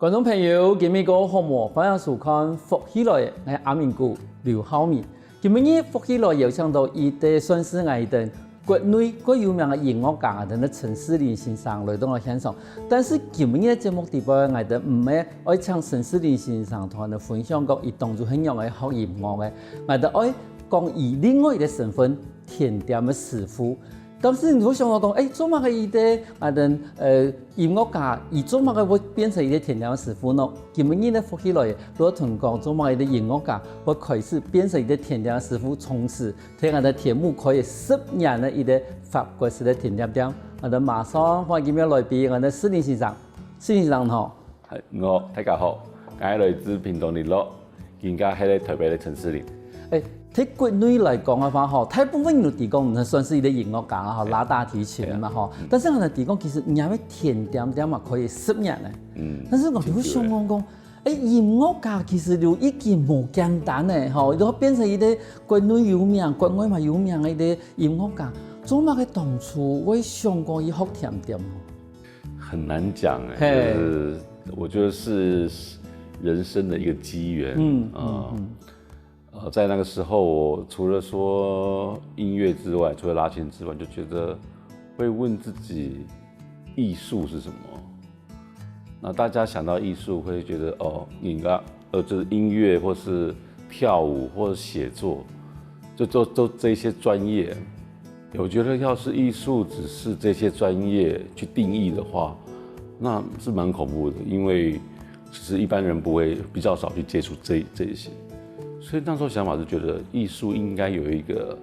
觀眾朋友，今日個好無歡迎收看福起來，我係阿明哥劉浩明。今日福起來邀請到伊的算是我哋國內最有名嘅音樂家嘅陳士林先生來到我現場。但是今日嘅節目地方，我哋唔係愛請陳士林先生同我哋分享過伊當初很樣嘅學音樂嘅，我哋愛講以另外一個身份甜點嘅師傅。當時我想講，做乜嘅伊的音樂家，伊做乜嘅會變成伊的甜點師傅呢？今日呢福起來，羅同講做乜伊的音樂家會開始變成伊的甜點師傅，從此聽我的節目可以10年的伊的法國式的甜點店。我哋馬上歡迎今日來賓，我哋士林先生，士林先生好。我大家好，我係來自屏東聯絡，現在喺台北的陳士林。喺國內來講嘅話，大部分人都講算是伊個音樂家啦，拉大提琴嘛，但是我哋講其實人家甜點店嘛可以10年咧。但是我哋會想講，音樂家其實就已經冇簡單咧，然後變成伊個國內有名、國外嘛有名嘅一個音樂家，做乜嘅當初會想過去學甜點？很難講就是我覺得是人生的一個機緣。在那個時候，我除了說音樂之外，除了拉琴之外，就覺得會問自己藝術是什麼。那大家想到藝術，會覺得應該就是音樂，或是跳舞，或者寫作，就做這些專業。我覺得要是藝術只是這些專業去定義的話，那是蠻恐怖的，因為其實一般人不會比較少去接觸這些。所以那時候想法是覺得藝術應該有一個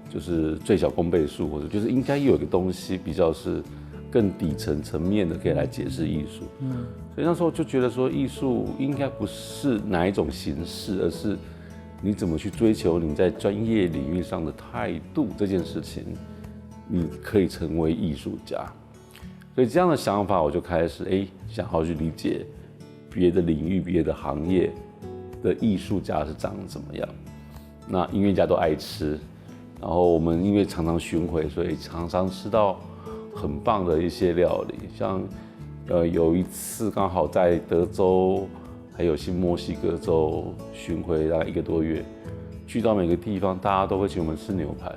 就是最小公倍數，或者就是應該有一個東西比較是更底層面的可以來解釋藝術。所以那時候就覺得說藝術應該不是哪一種形式，而是你怎麼去追求你在專業領域上的態度這件事情，你可以成為藝術家。所以這樣的想法，我就開始想好去理解別的領域、別的行業的藝術家是長怎麼樣？那音樂家都愛吃，然後我們因為常常巡迴，所以常常吃到很棒的一些料理。像有一次剛好在德州還有新墨西哥州巡迴大概1個多月，去到每個地方，大家都會請我們吃牛排，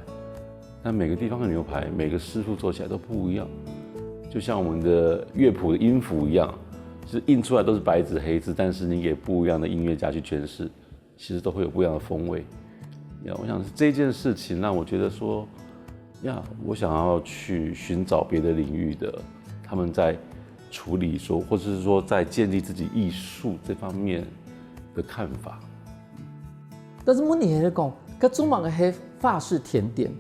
但每個地方的牛排，每個師傅做起來都不一樣，就像我們的樂譜的音符一樣。就是印出來都是白紙黑字，但是你給不一樣的音樂家去詮釋，其實都會有不一樣的風味。我想是這件事情讓我覺得說，我想要去尋找別的領域的，他們在處理說，或者是說在建立自己藝術這方面的看法。但是問題係講，佢做乜嘅係法式甜點？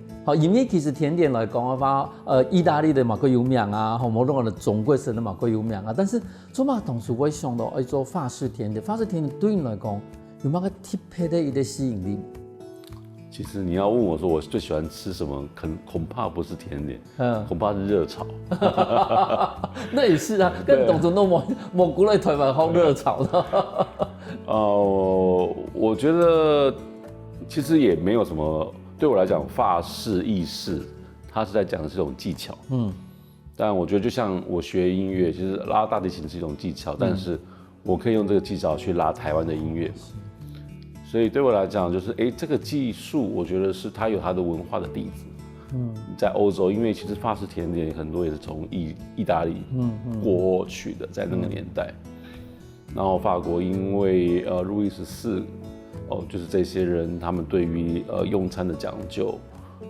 因為其實甜點來講嘅話，意大利的嘛佢有名啊，好多的中國式的嘛佢有名啊。但是做乜同時會想到做法式甜點？法式甜點對你來講有乜個特別的一個吸引力？其實你要問我說我最喜歡吃什麼，恐怕不是甜點，恐怕是熱炒。那也是啊，跟當初弄蘑菇類台灣好熱炒的。我覺得其實也沒有什麼。對我來講，法式、意式，它是在講的是一種技巧。但我覺得就像我學音樂，其實拉大提琴是一種技巧，但是我可以用這個技巧去拉台灣的音樂。所以對我來講，就是這個技術，我覺得是它有它的文化的底子。在歐洲，因為其實法式甜點很多也是從意大利過去的，在那個年代。然後法國因為路易14。就是這些人，他們對於用餐的講究，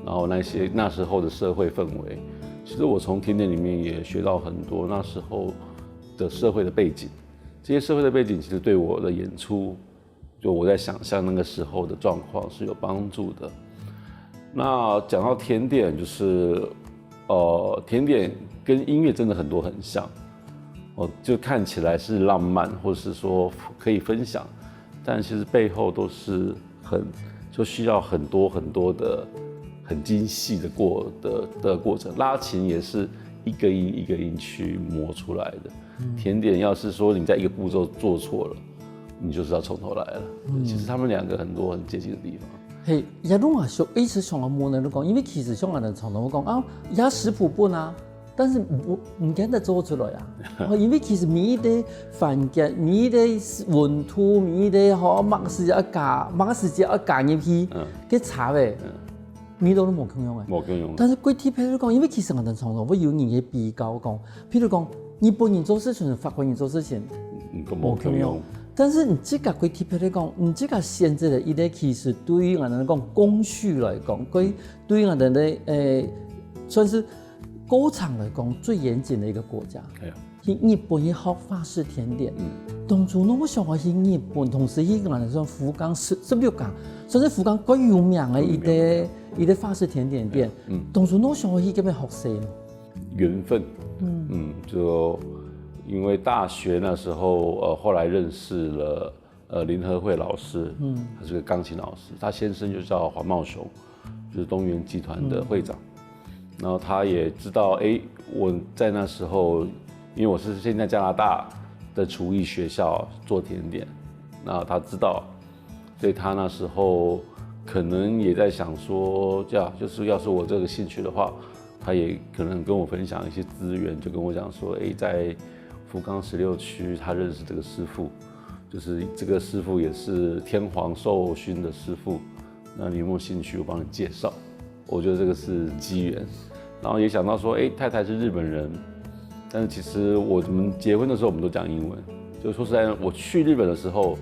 然後那時候的社會氛圍，其實我從甜點裡面也學到很多那時候的社會的背景。這些社會的背景其實對我的演出，就我在想象那個時候的狀況是有幫助的。那講到甜點，就是甜點跟音樂真的很多很像，就看起來是浪漫，或是說可以分享。但其實背後都是就需要很多的很精細的過程。拉琴也是一個音一個音去磨出來的。甜點要是說你在一個步驟做錯了，你就是要從頭來了。其實他們兩個很多很接近的地方。也攏啊，一直想要摸呢，講，因為其實像我哋常常會講啊，也食譜本啊。但是唔見得做出來啊，因為其實每一個環境、每一個溫度、每一個某個時間要加入去，去炒的，每都冇共用的。冇共用。但是具體譬如講，因為其實我哋常常會有人去比較講，譬如講日本人做事情、法國人做事情，冇共用。但是你這個具體譬如講，你這個現在的一個其實對於我哋講工序來講，對於我哋的算是。工廠來講最嚴謹的一個國家，日本去學法式甜點，當初呢我想話去日本，同時去我哋說福岡16間，算是福岡最有名的一個法式甜點店，當初呢我想話去嗰邊學習緣分，就因為大學那時候後來認識了林和惠老師，他是個鋼琴老師，他先生就叫黃茂雄，就是東元集團的會長。然後他也知道，我在那時候，因為我是現在加拿大的廚藝學校做甜點，那他知道，所以他那時候可能也在想說，就是要是我這個興趣的話，他也可能跟我分享一些資源，就跟我講說，在福岡16區，他認識這個師傅，就是這個師傅也是天皇授勳的師傅，那你有沒有興趣？我幫你介紹。我覺得這個是機緣，然後也想到說，太太是日本人，但是其實我們結婚的時候我們都講英文，就說實在，我去日本的時候，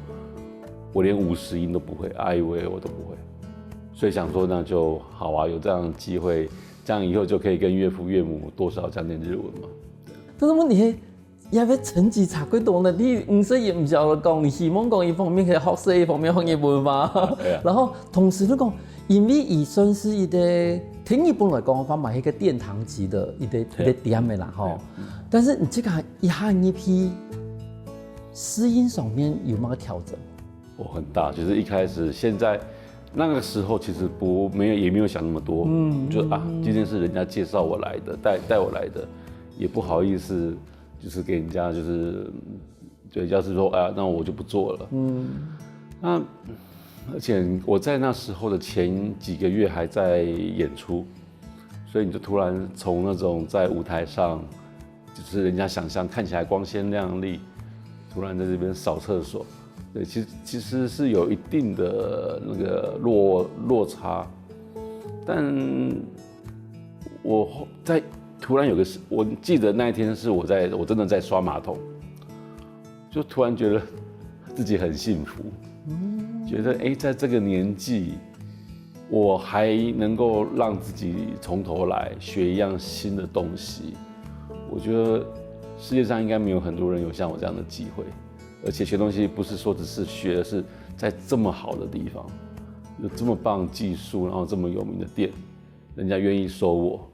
我連50音都不會，啊以為我都不會，所以想說那就好啊，有這樣的機會，這樣以後就可以跟岳父岳母多少講點日文嘛。但是問題也要成績差幾多呢？你50歲唔曉得講，你希望講一方面可以學習，一方面學日文嘛。然後同時都講。因為伊算是一個，聽日本來講法嘛，一個殿堂級的一個店的啦吼。但是你這個一下一批適應上面有沒有調整？很大，就是一開始，現在那個時候其實也沒有想那麼多，就今天是人家介紹我來的，帶我來的，也不好意思，就是給人家就是，對，要是說那我就不做了，那。而且我在那時候的前幾個月還在演出，所以你就突然從那種在舞台上，就是人家想象看起來光鮮亮麗，突然在這邊掃廁所，對，其實是有一定的那個落差。但我在突然有個事，我記得那一天是我真的在刷馬桶，就突然覺得自己很幸福。覺得在這個年紀，我還能夠讓自己從頭來學一樣新的東西，我覺得世界上應該沒有很多人有像我這樣的機會，而且學東西不是說只是學，而是在這麼好的地方，有這麼棒技術，然後這麼有名的店，人家願意收我，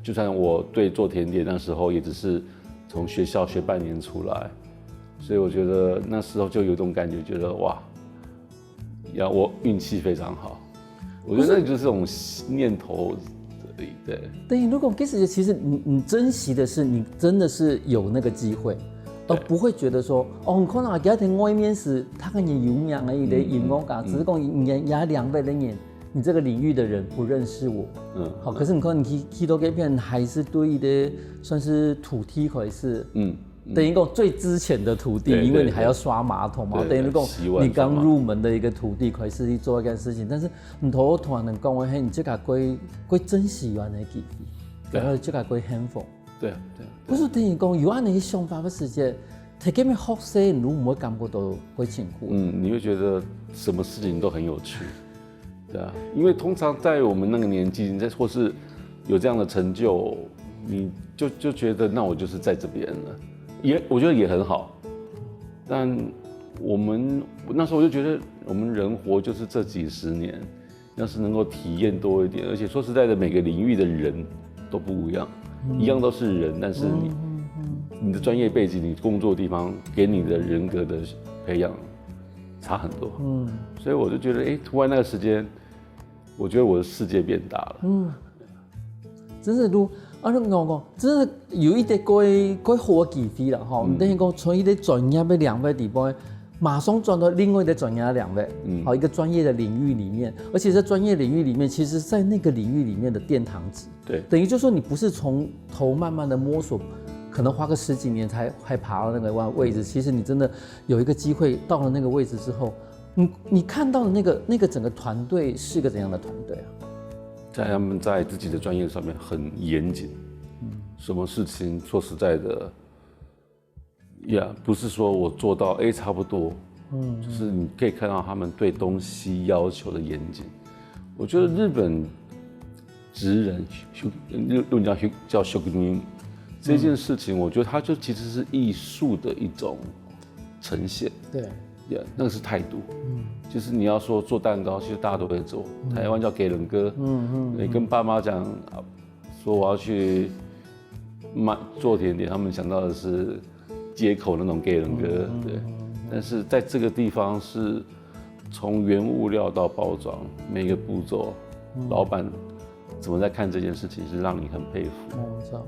就算我對做甜點那時候也只是從學校學半年出來，所以我覺得那時候就有一種感覺，覺得哇。我運氣非常好，我覺得那就是這種念頭而已。對，對，如果其實你珍惜的是你真的是有那個機會，而不會覺得說可能家庭外面是他跟你有名的一個音樂家，只是講也200人，你這個領域的人不認識我。好，可是你看你去到這邊還是對的，算是土地還是等於講最之前的土地，因為你還要刷馬桶嘛。等於講你剛入門的一個土地，開始去做一件事情。但是你突然能講，你這個歸珍惜原來機會，然後這個歸幸福。對。不是等於講有安尼想法的時間，喺這邊學習，你唔會感覺到歸辛苦。你會覺得什麼事情都很有趣，對啊。因為通常在我們那個年紀，或是有這樣的成就，你就覺得那我就是在這邊了。我覺得也很好，但那時候我就覺得，我們人活就是這幾十年，要是能夠體驗多一點，而且說實在的，每個領域的人都不一樣，一樣都是人，但是你的專業背景、你工作的地方給你的人格的培養差很多，所以我就覺得，突然那個時間，我覺得我的世界變大了，真是如。你講，真係有一啲該好嘅機會啦，吼！等於講從一啲專業嘅兩個地方，馬上轉到另外的專業領域，好一個專業的領域裡面，而且在專業領域裡面，其實在那個領域裡面的殿堂級，對，等於就是說你不是從頭慢慢的摸索，可能花個10幾年才爬到那個位置，其實你真的有一個機會到了那個位置之後，你看到的那個整個團隊是個怎樣的團隊啊？在他們在自己的專業上面很嚴謹，什麼事情說實在的。不是說我做到差不多，就是你可以看到他們對東西要求的嚴謹。我覺得日本職人，日本叫職這件事情，我覺得它就其實是藝術的一種呈現。對，那個是態度。就是你要說做蛋糕，其實大家都會做。台灣叫給人哥，你跟爸媽講說我要去做甜點，他們想到的是街口那種給人歌，對，但是在這個地方是從原物料到包裝每個步驟，老闆怎麼在看這件事情，是讓你很佩服。沒錯，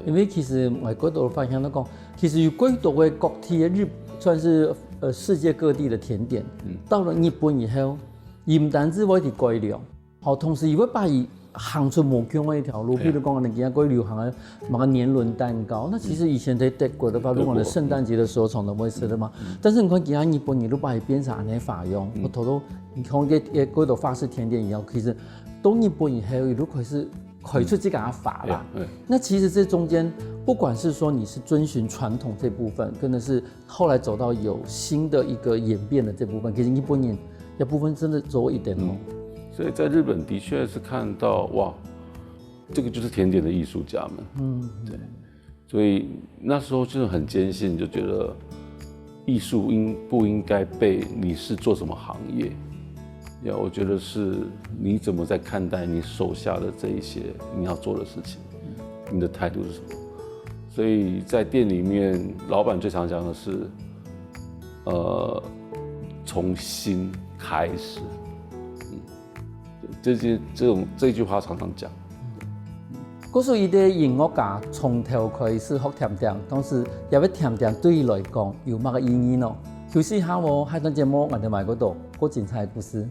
因為其實外國都發現講，其實有幾多個國體的算是世界各地的甜點，到了日本以後，伊唔單止會去改良，好，同時也會把伊行出無窮的一條路，譬如講，我們今個流行的某個年輪蛋糕，那其實以前在德國的話，如果你聖誕節的時候常常會吃的嘛。但是你看，今個日本，你都把它變成安尼法用，我頭都，你看個幾多法式甜點一樣，其實到日本以後，都可以出這個法啦。那其實這中間，不管是說你是遵循傳統這部分，跟的是後來走到有新的一個演變的這部分，其實日本人有部分真的走一點哦。所以在日本的確是看到哇，這個就是甜點的藝術家們，對，所以那時候就是很堅信，就覺得藝術不應該被你是做什麼行業，我覺得是你怎麼在看待你手下的這一些你要做的事情，你的態度是什麼？所以在店裡面，老闆最常講的是，從心開始。這句話常常講。故事伊的音樂家從頭開始學甜點，當時也要甜點對伊來講有乜個意義呢？休息下喎，下檔節目我哋埋嗰度個精彩故事。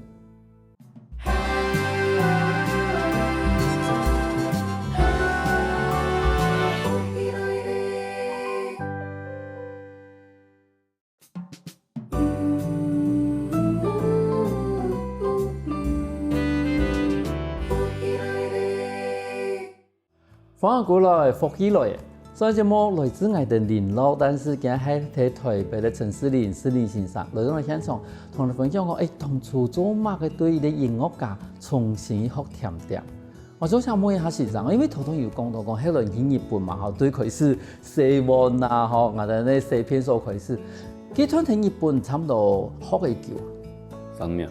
翻過來福起來，所以節目來自我哋林老，但是今日喺台北的陳士林先生來到我現場，同你分享講，當初做乜嘅對伊的音樂家重新學甜點。我就想問一下先生，因為頭有講到講，後來去日本嘛，對佢是西文啊，嗬，我哋呢西片所開始，佢喺日本差唔多學幾久啊？3年。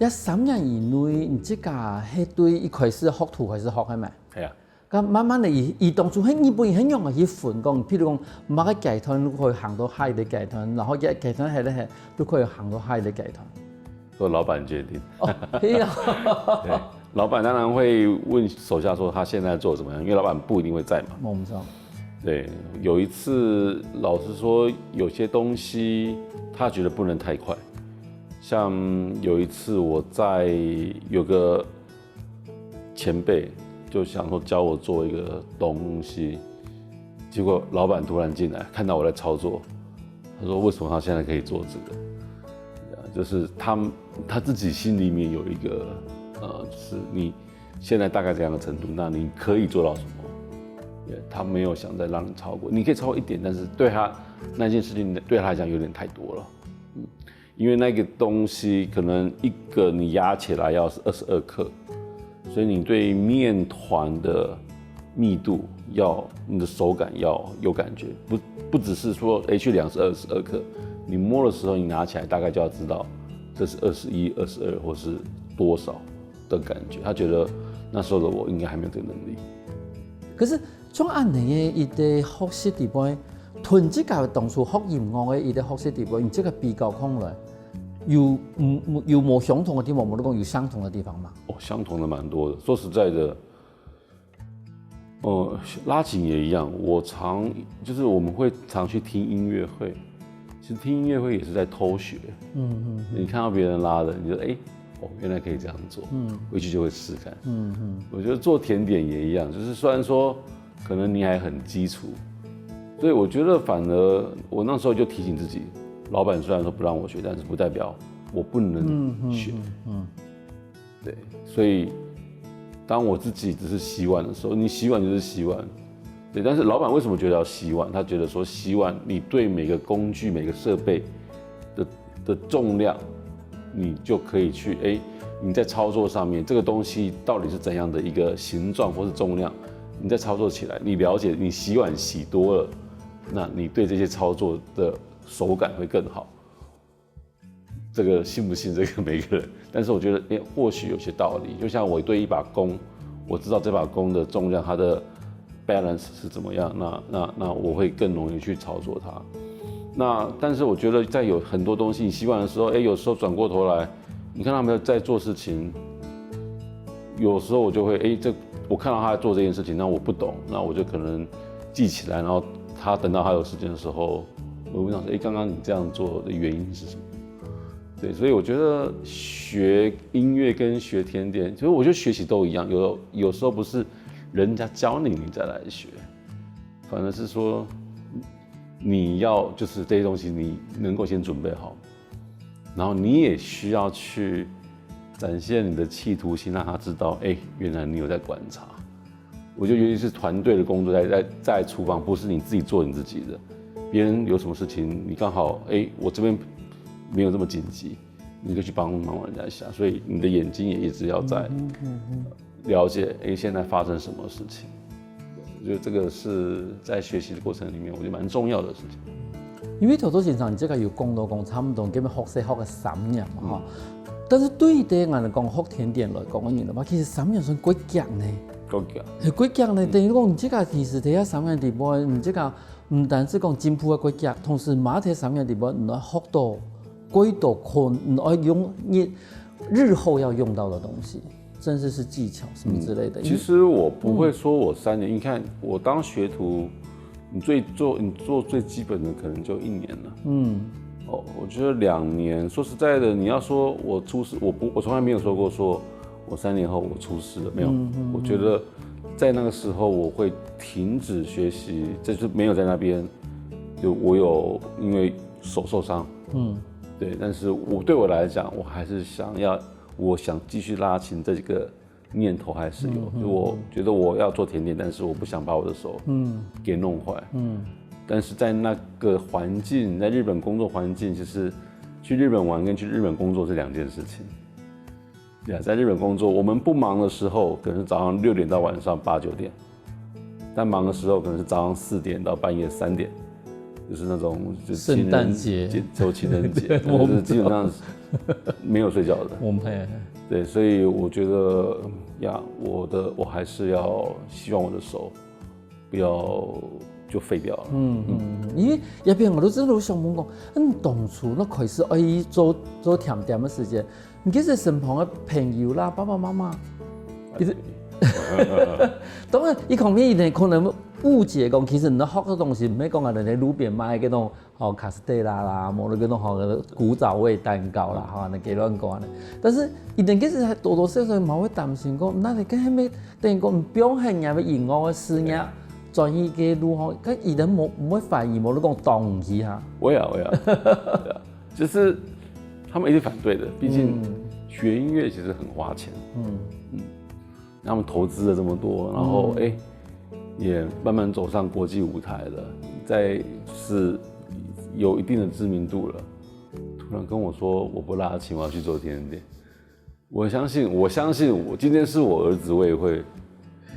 3年以內，你這個係對一開始學徒開始學係咪？係啊。咁慢慢地，伊當初喺日本很容易去分講，譬如講，某個集團都可以行到海的集團，然後一集團係咧都可以行到海的集團。由老闆決定。對啊。對，老闆當然會問手下說他現在做怎麼樣，因為老闆不一定會在嘛。我們知道。對，有一次老實說，有些東西他覺得不能太快，像有一次我在有個前輩。就想說教我做一個東西，結果老闆突然進來，看到我在操作，他說：“為什麼他現在可以做這個？”就是他自己心裡面有一個就是你現在大概這樣的程度，那你可以做到什麼？他沒有想再讓你超過，你可以超過一點，但是對他那件事情對他來講有點太多了，因為那個東西可能一個你壓起來要是22克。所以你對麵團的密度你的手感要有感覺，不只是說去量是22克，你摸的時候你拿起來大概就要知道這是21、22或是多少的感覺。他覺得那時候的我應該還沒有這個能力。可是像安尼嘅伊的學習地方，同這個當初學音樂嘅伊的學習地方，你這個比較看來。有冇相同的地方？我們都講有相同的地方嗎？相同的蠻多的。說實在的，拉琴也一樣。就是我們會常去聽音樂會，其實聽音樂會也是在偷學。你看到別人拉的，你就原來可以這樣做，回去就會試看。我覺得做甜點也一樣，就是雖然說可能你還很基礎，所以我覺得反而我那時候就提醒自己，老闆雖然說不讓我學，但是不代表我不能學。對，所以當我自己只是洗碗的時候，你洗碗就是洗碗。對，但是老闆為什麼覺得要洗碗？他覺得說洗碗，你對每個工具、每個設備的重量，你就可以去你在操作上面，這個東西到底是怎樣的一個形狀或是重量，你在操作起來，你了解，你洗碗洗多了，那你對這些操作的手感會更好。這個信不信這個每個人，但是我覺得或許有些道理。就像我對一把弓，我知道這把弓的重量，它的 balance 是怎麼樣，那我會更容易去操作它。但是我覺得在有很多東西，你洗碗的時候，有時候轉過頭來，你看他們在做事情，有時候我就會我看到他在做這件事情，那我不懂，那我就可能記起來，然後等到他有時間的時候，我問他說，剛剛你這樣做的原因是什麼？對，所以我覺得學音樂跟學甜點，其實我覺得學習都一樣，有時候不是人家教你再來學，反而是說你要就是這些東西你能夠先準備好，然後你也需要去展現你的企圖心，讓他知道，原來你有在觀察。我覺得尤其是团隊的工作，在廚房不是你自己做你自己的，別人有什麼事情，你剛好我這邊沒有這麼緊急，你就去幫忙人家一下，所以你的眼睛也一直要在了解，現在發生什麼事情。我覺得這個是在學習的過程裡面，我覺得蠻重要的事情。因為頭先生你這個要講到講差不多，基本學習學個3年嘛哈。但是對於對我來講，學甜點來講，你知道嗎？其實3年算幾強呢？幾強呢？等於講你這個其實睇下3年地步，你這個唔單是講進步嘅幾強，同時馬睇3年地步，你要學到幾多可你要用你日後要用到的東西。甚至是技巧什麼之類的。其實我不會說我3年，你看我當學徒，你做最基本的可能就1年了。我覺得2年，說實在的，你要說我出師，我從來沒有說過說我3年後我出師了，沒有。我覺得在那個時候我會停止學習，就是沒有在那邊，就我有因為手受傷，對，但是對我來講，我還是我想繼續拉琴，這個念頭還是有。就我覺得我要做甜點，但是我不想把我的手給弄壞。但是在那個環境，在日本工作環境，其實去日本玩跟去日本工作是2件事情。對，在日本工作，我們不忙的時候，可能是早上6點到晚上8、9點；但忙的時候，可能是早上4點到半夜3點。就是那種聖誕節，就情人節，就是基本上沒有睡覺的。對，所以我覺得我還是要希望我的手不要就廢掉了。因為入邊我都真係好想問講，當初那開始做甜點的時間，你其實身旁的朋友啦、爸爸媽媽，其實當然一方面一定可能誤解講，其實你學嘅東西唔係講人哋路邊賣嗰種卡斯蒂拉啦，冇嗰種古早味蛋糕啦，嚇，你幾亂講咧。但是一定其實係多多少少冇會擔心講，那你梗係咪等於講唔表現入去音樂嘅事業，轉移嘅路嗬，佢一定冇會懷疑冇你講動機嚇。我呀，就是他們一定反對的，畢竟學音樂其實很花錢。他們投資了這麼多，然後也慢慢走上國際舞台了，再是有一定的知名度了。突然跟我說我不拉琴，我要去做甜點。我相信我今天是我兒子，我也會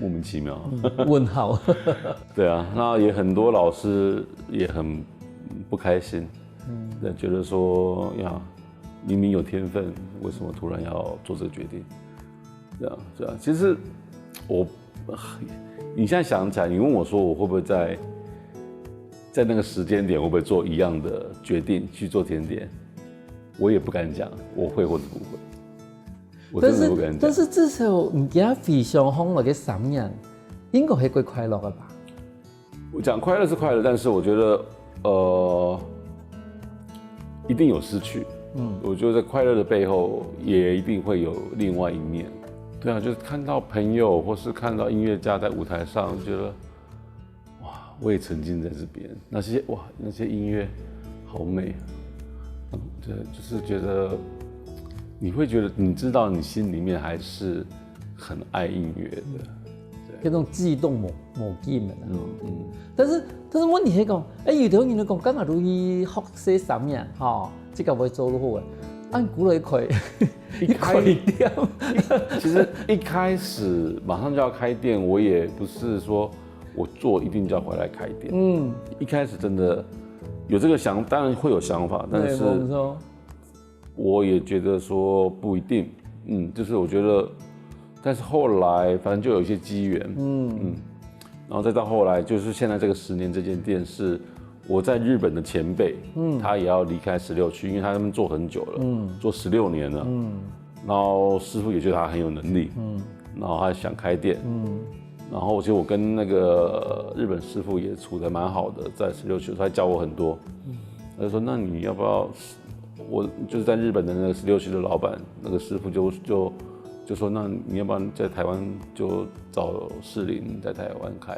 莫名其妙問號。對啊，那也很多老師也很不開心，覺得說呀，明明有天分，為什麼突然要做這個決定？對啊，其實你現在想起來，你問我說我會不會在那個時間點會不會做一樣的決定去做甜點，我也不敢講我會或者不會，我真的不敢講。但是至少你給他非常歡樂嘅3年，應該係會快樂的吧？我講快樂是快樂，但是我覺得一定有失去。我覺得在快樂的背後，也一定會有另外一面。對啊，就是看到朋友或是看到音樂家在舞台上，覺得哇，我也沉浸在這邊，那些音樂好美。對，就是覺得你會覺得，你知道你心裡面還是很愛音樂的。那種悸動無盡的。但是問題是講，有條人講，剛好你學些啥嘢，這個會做得好嘅。按鼓勵開，其實一開始馬上就要開店，我也不是說我做一定就要回來開店。一開始真的有這個當然會有想法，但是我也覺得說不一定。就是我覺得。但是後來，反正就有一些機緣，然後再到後來，就是現在這個10年這間店是我在日本的前輩，他也要離開16區，因為他們做很久了，做16年了，然後師傅也覺得他很有能力，然後他想開店，然後其實我跟那個日本師傅也處得蠻好的，在16區，他教我很多，他就說那你要不要，我就是在日本的那個16區的老闆，那個師傅就說那你要不然在台灣就找士林在台灣開，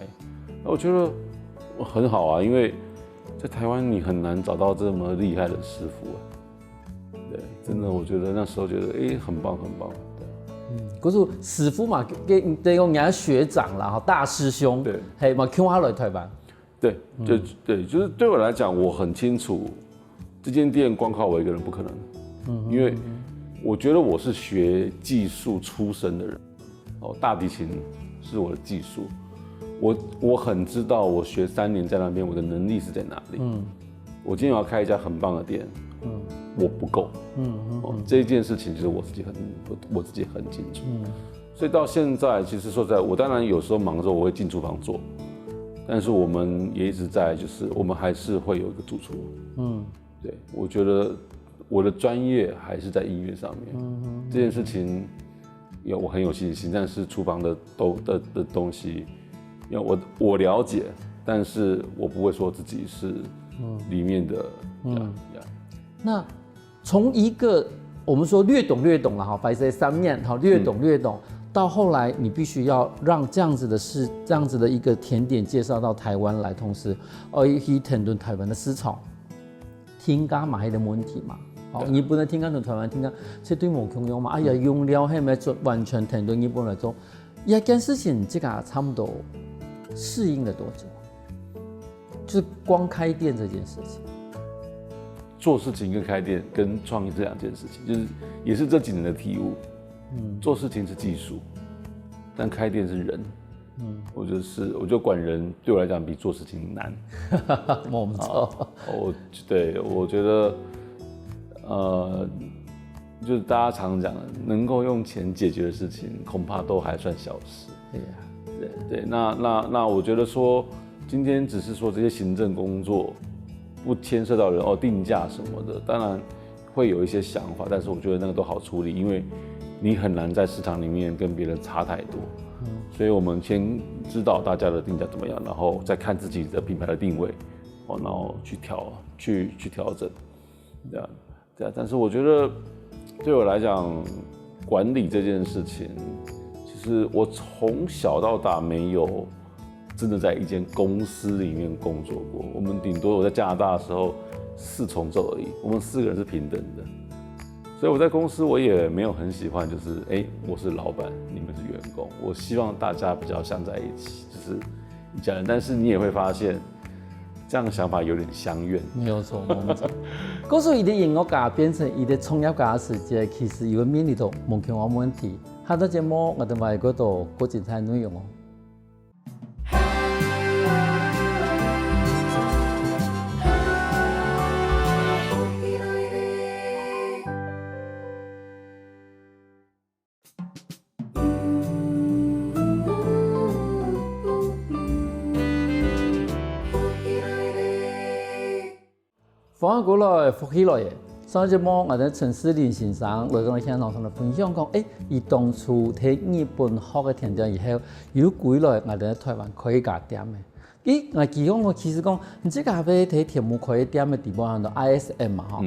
那我覺得很好啊，因為在台灣你很難找到這麼厲害的師傅啊。對，真的我覺得那時候覺得很棒很棒。對，可是師傅嘛，對講人家學長啦，大師兄，對，係嘛，叫他來台灣。對，就是對我來講，我很清楚這間店光靠我一個人不可能，因為。我覺得我是學技術出身的人，大提琴是我的技術，我很知道我學3年在那邊，我的能力是在哪裡。我今天要開一家很棒的店，我不夠。這一件事情其實我自己很清楚。所以到現在，其實說實在，我當然有時候忙的時候我會進廚房做，但是我們也一直在，就是我們還是會有一個主廚。對，我覺得。我的專業還是在音樂上面，這件事情我很有信心。但是廚房的東西，因為我了解，但是我不會說自己是裡面的。那從一個我們說略懂了哈，擺在上面哈，略懂，到後來你必須要讓這樣子的一個甜點介紹到台灣來，同時去談論台灣的市場，添加埋的問題嘛。日本的天干同台灣天干，這對無共用嘛？用料係咪完全聽對日本來做？一件事情，這個差不多適應了多久？就是光開店這件事情，做事情跟開店跟創意這2件事情，就是也是這幾年的體悟。做事情是技術，但開店是人。我覺得管人對我來講比做事情難。沒錯。我覺得。就是大家常講的，能夠用錢解決的事情，恐怕都還算小事。對，那我覺得說，今天只是說這些行政工作不牽涉到人定價什麼的，當然會有一些想法，但是我覺得那個都好處理，因為你很難在市場裡面跟別人差太多。所以我們先知道大家的定價怎麼樣，然後再看自己的品牌的定位，然後去調整，這樣。對啊，但是我覺得對我來講，管理這件事情，其實我從小到大沒有真的在一間公司裡面工作過。我們頂多我在加拿大的時候4重奏而已，我們4個人是平等的。所以我在公司我也沒有很喜歡，就是我是老闆，你們是員工。我希望大家比較像在一起，就是一家人。但是你也會發現，這樣的想法有點相遠。沒有錯。告訴你的音樂家變成你的創業家的時間，其實有面臨到無窮嘅問題。好多節目我哋話嗰度好精彩內容哦。訪問過來福起來嘅，上節目我哋陳士林先生來到現場同我分享講，伊當初喺日本學嘅甜點以後，又歸來我哋喺台灣開一家店嘅。我記講其實講，你這個要睇題目可以點的地方叫 ISM 嘛哈。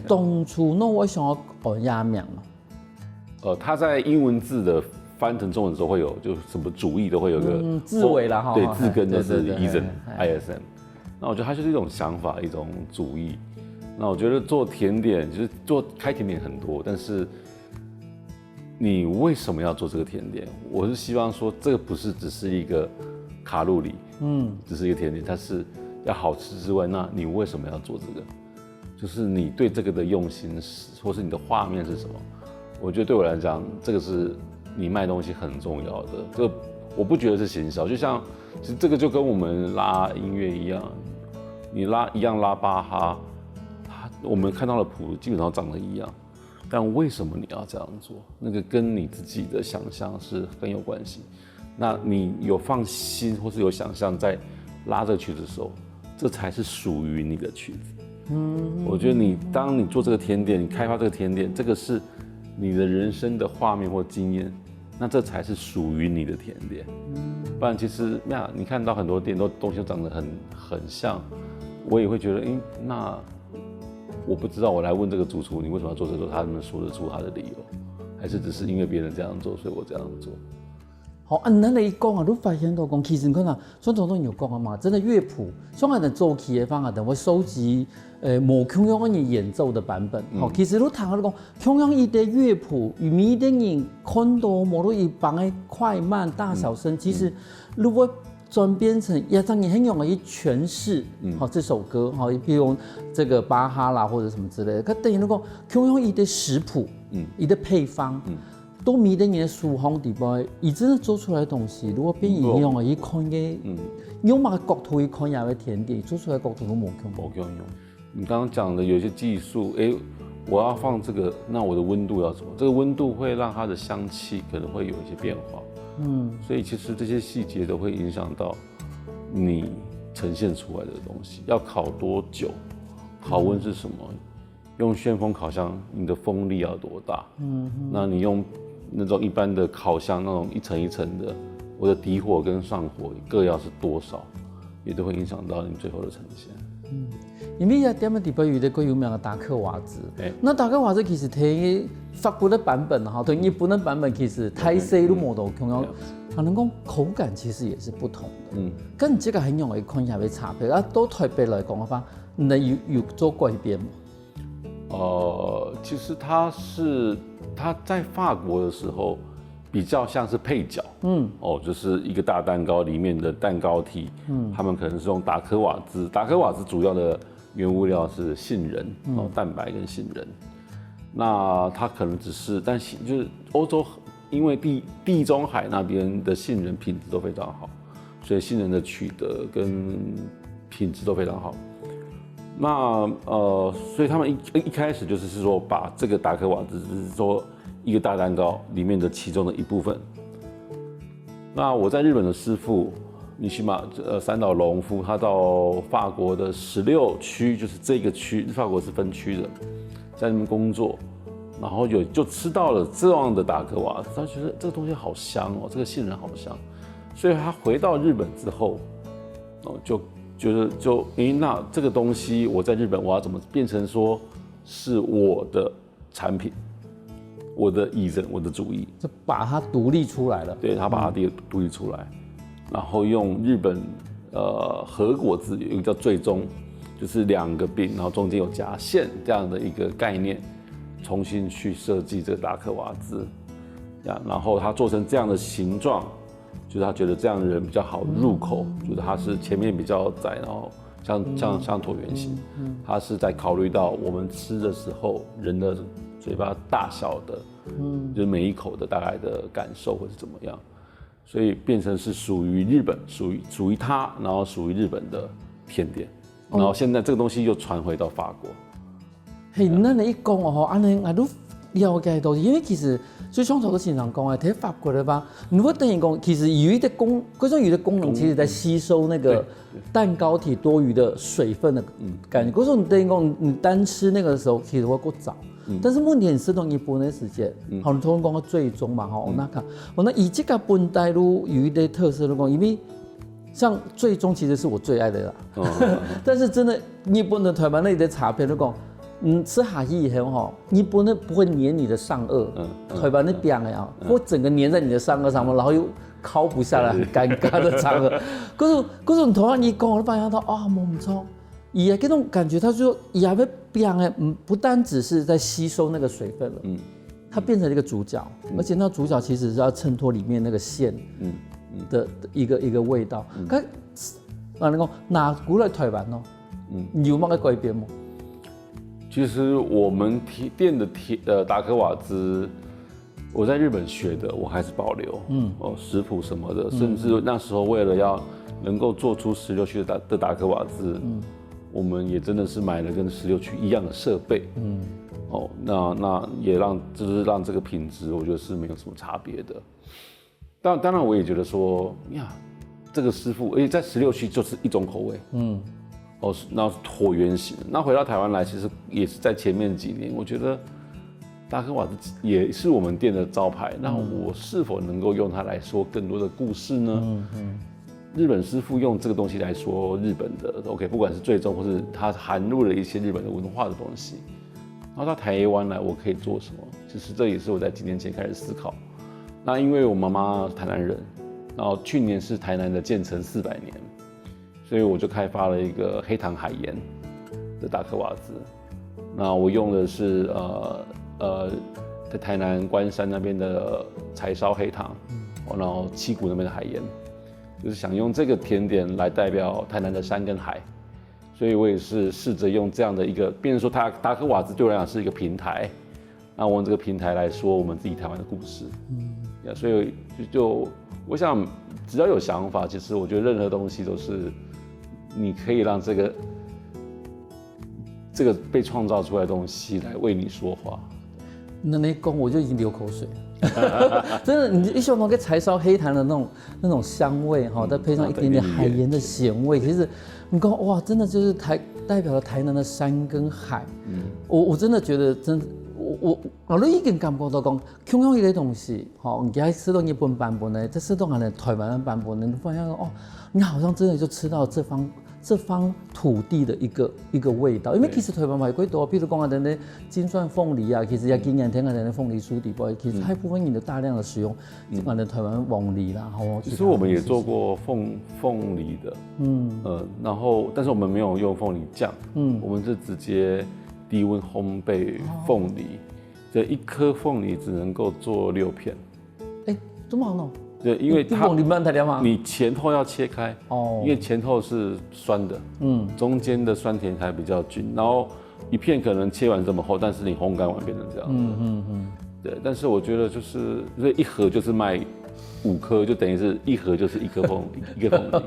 當初那我想要學亞名嘛。它在英文字的翻成中文的時候會有，就什麼主義都會有個字尾啦哈。對，字根都是 ISM。那我覺得它就是一種想法，一種主義。那我覺得做甜點就是開甜點很多，但是你為什麼要做這個甜點？我是希望說，這個不是只是一個卡路里，只是一個甜點，它是要好吃之外，那你為什麼要做這個？就是你對這個的用心是，或是你的畫面是什麼？我覺得對我來講，這個是你賣東西很重要的。這個我不覺得是行銷，就像其實這個就跟我們拉音樂一樣，你拉巴哈。我們看到的譜基本上長得一樣，但為什麼你要這樣做？那個跟你自己的想象是很有關係。那你有放心或是有想象在拉這個曲子的時候，這才是屬於你的曲子。我覺得當你做這個甜點，你開發這個甜點，這個是你的人生的畫面或經驗，那這才是屬於你的甜點。不然其實你看到很多店東西都長得很像，我也會覺得，那。我不知道，我來問這個主廚，你為什麼要做這個？他能說得出他的理由，還是只是因為別人這樣做，所以我這樣做？好，咱來講啊，你發現到講，其實你看啊，像總統有講啊嘛，真的樂譜，像我哋做起的方法，等我收集無同樣的演奏的版本。好，其實你睇下你講，同樣一個樂譜，與每個人看到無論一般的快慢、大小聲，其實如果轉變成也當你很容易詮釋，好這首歌，好，比如這個巴哈啦或者什麼之類的，它等於那個同樣一個食譜，一個配方，都每個人的書風底部，你真的做出來的東西，如果變一樣的，一看嘅，用嘛角度一看也會甜點，做出來的角度都冇用。你剛剛講的有些技術，我要放這個，那我的溫度要怎麼？這個溫度會讓它的香氣可能會有一些變化。所以其實這些細節都會影響到你呈現出來的東西。要烤多久？烤溫是什麼？用旋風烤箱，你的風力要多大？那你用那種一般的烤箱，那種一層一層的，我的底火跟上火各要是多少，也都會影響到你最後的呈現。因為點麼地方有的個有名的達克瓦茲，那達克瓦茲其實睇法國的版本哈，對日本的版本其實太細都冇到同樣，可能講口感其實也是不同的。跟這個很容易看下會差別啊。都台北來講的話，你有做改變嗎？其實它在法國的時候比較像是配角，就是一個大蛋糕裡面的蛋糕體，他們可能是用達克瓦茲，達克瓦茲主要的原物料是杏仁，蛋白跟杏仁，那它可能只是，但就是歐洲，因為地中海那邊的杏仁品質都非常好，所以杏仁的取得跟品質都非常好。那所以他們一開始就是說把這個達克瓦茲，就是說一個大蛋糕裡面的其中的一部分。那我在日本的師傅米西馬三島隆夫，他到法國的16區，就是這個區，法國是分區的，在那邊工作，然後就吃到了這樣的達克瓦茲，他覺得這個東西好香哦，這個杏仁好香，所以他回到日本之後，那這個東西我在日本我要怎麼變成說是我的產品，我的意人，我的主意，就把它獨立出來了。對，他把它獨立出來，然後用日本和果子有一個叫最終，就是2個餅，然後中間有夾餡這樣的一個概念，重新去設計這個達克瓦茲，然後他做成這樣的形狀。就是他覺得這樣的人比較好入口，就是他是前面比較窄，然後像橢圓形，他是在考慮到我們吃的時候人的嘴巴大小的，就是每一口的大概的感受會是怎麼樣，所以變成是屬於日本，屬於他，然後屬於日本的甜點，然後現在這個東西又傳回到法國。嘿，那你一講哦，安尼我都了解到，因為其實。所以上頭都經常講睇法國的吧，如果等於講，其實魚的各種魚的功能，其實在吸收那個蛋糕體多餘的水分的感覺。嗰種等於講，你單吃那個的時候，其實會夠早。但是問題你吃到一半的時間，好，你通常講個最終嘛，吼，那以這個本地魚的特色來講，因為像最終其實是我最愛的啦。但是真的，日本的台灣那裡的茶片，如果吃下去以後哈，日本的不會黏你的上顎，台灣那邊的啊，會整個黏在你的上顎上面，然後又烤不下來，很尷尬的場合。可是你台灣一講，我就發現到啊，沒錯，也這種感覺，他說也被變的，不單只是在吸收那個水分了，它變成了一個主角，而且那主角其實是要襯托裡面那個餡的一個味道。可啊，你講拿過來台灣哦，你有冇個改變嗎？其實我們店的達克瓦茲，我在日本學的，我還是保留，食譜什麼的，甚至那時候為了要能夠做出16區的達克瓦茲，我們也真的是買了跟16區一樣的設備，那也讓這個品質，我覺得是沒有什麼差別的。當然我也覺得說呀，這個師傅，在16區就是一種口味，那橢圓形。那回到台灣來，其實也是在前面幾年，我覺得達克瓦茲也是我們店的招牌。那我是否能夠用它來說更多的故事呢？日本師傅用這個東西來說日本的 OK， 不管是最終或是它含入了一些日本的文化的東西，然後到台灣來，我可以做什麼？其實這也是我在幾年前開始思考。那因為我媽媽是台南人，然後去年是台南的建成400年。所以我就開發了一個黑糖海鹽的達克瓦茲，那我用的是在台南關山那邊的柴燒黑糖，然後七股那邊的海鹽，就是想用這個甜點來代表台南的山跟海，所以我也是試着用這樣的一個，變成說它達克瓦茲對我來講是一個平台，那我用這個平台來說我們自己台灣的故事，所以就我想只要有想法，其實我覺得任何東西都是。你可以讓這個被創造出來的東西來為你說話。那你講我就已經流口水了，真的，你一想到個柴燒黑糖的那種香味哈，再配上一點點海鹽的鹹味，其實你講哇，真的就是代表了台南的山跟海。我真的覺得我已經感覺到講，同樣一個東西，你給它吃到日本版本的，再吃到台灣的版本的，你發現哦，你好像真的就吃到這方土地的一個味道。因為其實台灣賣幾多，譬如講那金鑽鳳梨啊，其實也今年天的鳳梨酥底包，其實大部分你大量的使用這款的台灣鳳梨啦。其實我們也做過鳳梨的，然後但是我們沒有用鳳梨醬，我們是直接低溫烘焙鳳梨，這一顆鳳梨只能夠做6片。這麼好弄？對，因為你前後要切開，因為前後是酸的，中間的酸甜還比較均，然後一片可能切完這麼厚，但是你烘乾完變成這樣，對。但是我覺得就是所以一盒就是賣5顆，就等於是一盒就是一顆鳳梨，一個鳳梨。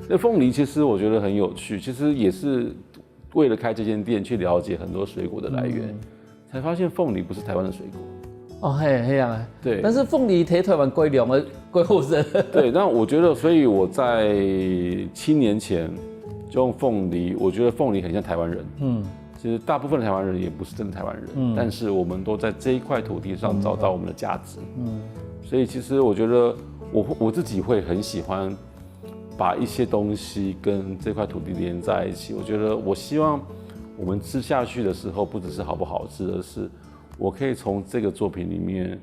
那鳳梨其實我覺得很有趣，其實也是為了開這間店去了解很多水果的來源，才發現鳳梨不是台灣的水果。嘿啊，對。但是鳳梨在台灣貴良的貴後生。對，那我覺得，所以我在7年前就用鳳梨，我覺得鳳梨很像台灣人。其實大部分的台灣人也不是真的台灣人，但是我們都在這一塊土地上找到我們的價值。所以其實我覺得我自己會很喜歡把一些東西跟這塊土地連在一起。我覺得我希望我們吃下去的時候，不只是好不好吃，而是我可以從這個作品裡面，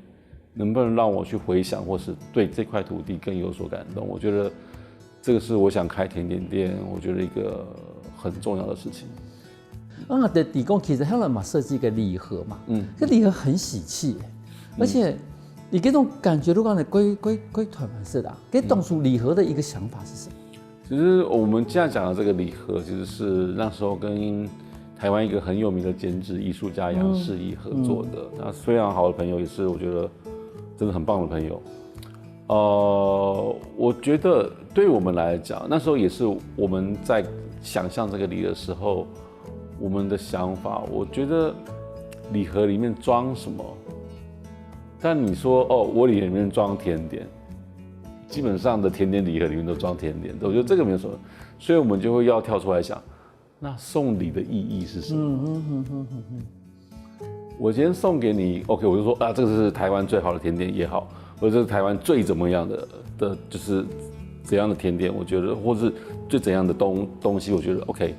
能不能讓我去回想，或是對這塊土地更有所感動？我覺得這個是我想開甜點店，我覺得一個很重要的事情。的底工其實後來嘛設計一個禮盒嘛，這禮盒很喜氣，而且你這種感覺，如果你歸團滿式的，給當初禮盒的一個想法是什麼？其實我們現在講的這個禮盒，其實是那時候跟台灣一個很有名的剪紙藝術家楊世義合作的，那非常好的朋友，也是我覺得真的很棒的朋友。我覺得對我們來講，那時候也是我們在想象這個禮的時候，我們的想法，我覺得禮盒裡面裝什麼？但你說我禮盒裡面裝甜點，基本上的甜點禮盒裡面都裝甜點，我覺得這個沒有什麼，所以我們就會要跳出來想。那送禮的意義是什麼？我今天送給你 ，OK， 我就說啊，這個是台灣最好的甜點也好，或者是台灣最怎麼樣的，就是怎樣的甜點，我覺得，或是最怎樣的東西，我覺得 OK。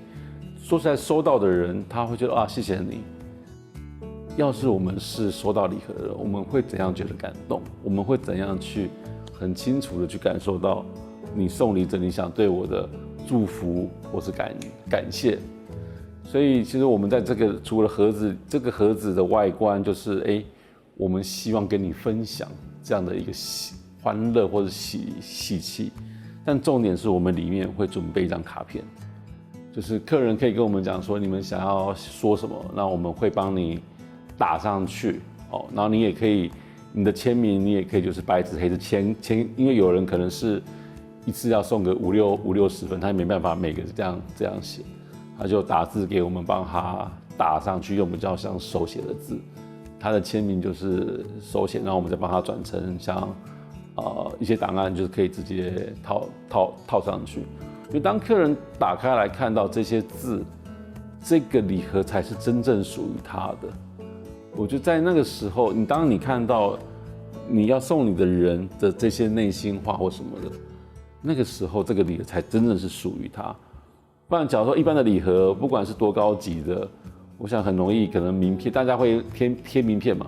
說實在，收到的人他會覺得啊，謝謝你。要是我們是收到禮盒的人，我們會怎樣覺得感動？我們會怎樣去很清楚的去感受到你送禮者你想對我的祝福或是感謝？所以其實我們在這個除了盒子，這個盒子的外觀就是我們希望跟你分享這樣的一個歡樂或者喜氣，但重點是我們裡面會準備一張卡片，就是客人可以跟我們講說你們想要說什麼，那我們會幫你打上去哦，然後你也可以你的簽名，你也可以就是白紙黑字簽，因為有人可能是一次要送個50-60份，他也沒辦法每個這樣寫，他就打字給我們幫他打上去，用比較像手寫的字，他的簽名就是手寫，然後我們再幫他轉成像一些檔案，就是可以直接套上去。因為當客人打開來看到這些字，這個禮盒才是真正屬於他的。我覺得在那個時候，當你看到你要送你的人的這些內心話或什麼的，那個時候這個禮盒才真正是屬於他。不然，假如說一般的禮盒，不管是多高級的，我想很容易可能名片，大家會貼名片嘛，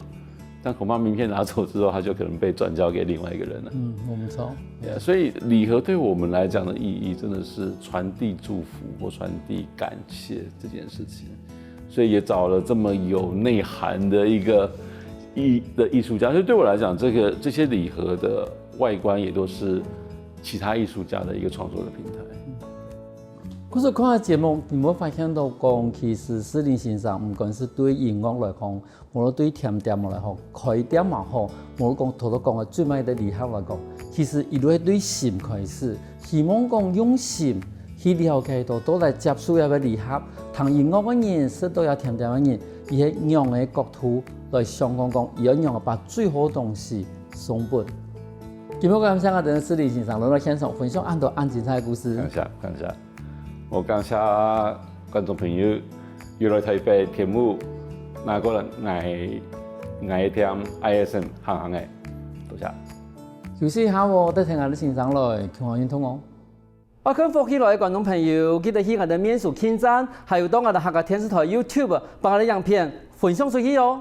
但恐怕名片拿走之後，他就可能被轉交給另外一個人了。我們知道。所以禮盒對我們來講的意義，真的是傳遞祝福或傳遞感謝這件事情。所以也找了這麼有內涵的一個藝術家。所以對我來講，這些禮盒的外觀也都是其他藝術家的一個創作的平台。可是看下節目，你會發現到講，其實士林先生不管是對音樂來講，無論對甜點來講，開店也好，無論講頭講的最賣的禮盒來講，其實一路對心開始，希望講用心去了解到，都來接觸一個禮盒，同音樂的人，識到有甜點的人，以係樣的角度來想講，一樣把最好的東西送本。今日感謝我哋士林先生來到現場分享很多很精彩的故事。感謝。我感謝觀眾朋友要來台北天母那個人愛甜 ISM 行的，多謝。休息一下喎，再聽我哋先生來共我溝通哦。我跟福喜來的觀眾朋友，記得去我哋面書網站，還有到我哋客家電視台 YouTube 把我哋影片分享出去哦。